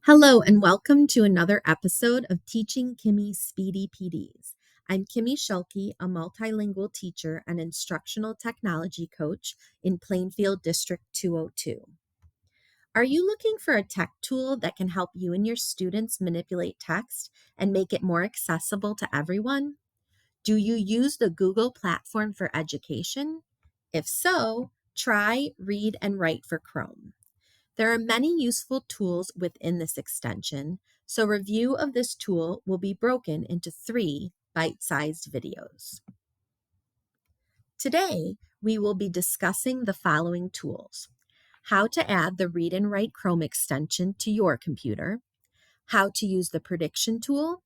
Hello, and welcome to another episode of Teaching Kimmy Speedy PDs. I'm Kimmy Schulke, a multilingual teacher and instructional technology coach in Plainfield District 202. Are you looking for a tech tool that can help you and your students manipulate text and make it more accessible to everyone? Do you use the Google platform for education? If so, try Read and Write for Chrome. There are many useful tools within this extension, so review of this tool will be broken into 3 bite-sized videos. Today, we will be discussing the following tools: how to add the Read and Write Chrome extension to your computer, how to use the prediction tool,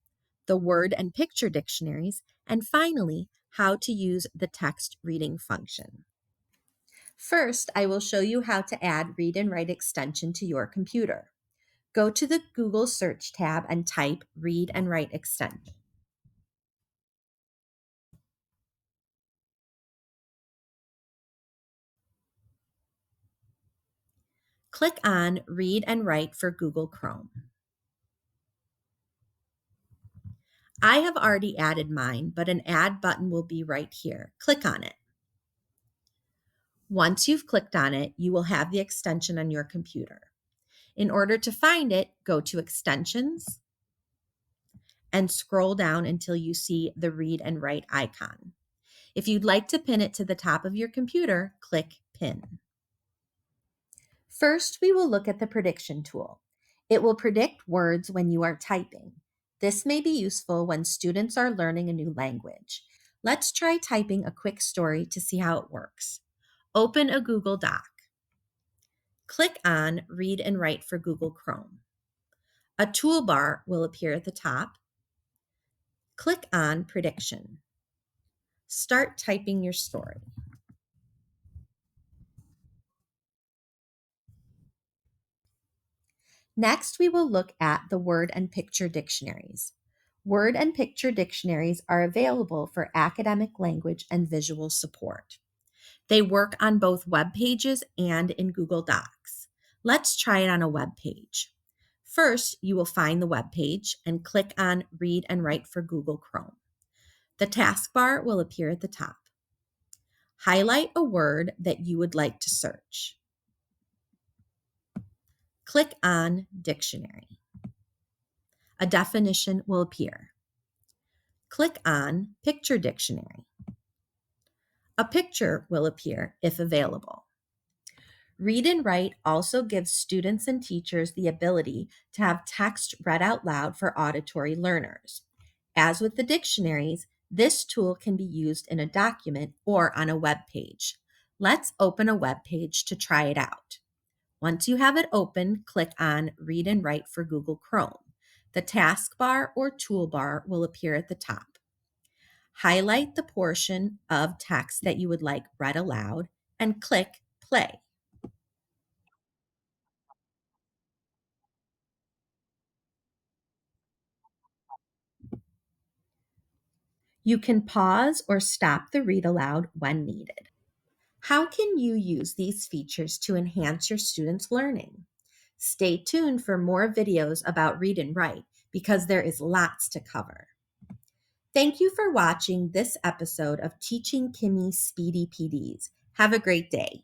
the word and picture dictionaries, and finally, how to use the text reading function. First, I will show you how to add Read and Write extension to your computer. Go to the Google search tab and type Read and Write extension. Click on Read and Write for Google Chrome. I have already added mine, but an add button will be right here. Click on it. Once you've clicked on it, you will have the extension on your computer. In order to find it, go to Extensions and scroll down until you see the Read and Write icon. If you'd like to pin it to the top of your computer, click Pin. First, we will look at the prediction tool. It will predict words when you are typing. This may be useful when students are learning a new language. Let's try typing a quick story to see how it works. Open a Google Doc. Click on Read and Write for Google Chrome. A toolbar will appear at the top. Click on Prediction. Start typing your story. Next, we will look at the word and picture dictionaries. Word and picture dictionaries are available for academic language and visual support. They work on both web pages and in Google Docs. Let's try it on a web page. First, you will find the web page and click on Read and Write for Google Chrome. The taskbar will appear at the top. Highlight a word that you would like to search. Click on Dictionary. A definition will appear. Click on Picture Dictionary. A picture will appear if available. Read and Write also gives students and teachers the ability to have text read out loud for auditory learners. As with the dictionaries, this tool can be used in a document or on a web page. Let's open a web page to try it out. Once you have it open, click on Read and Write for Google Chrome. The taskbar or toolbar will appear at the top. Highlight the portion of text that you would like read aloud and click Play. You can pause or stop the read aloud when needed. How can you use these features to enhance your students' learning? Stay tuned for more videos about Read and Write because there is lots to cover. Thank you for watching this episode of Teaching Kimmy Speedy PDs. Have a great day.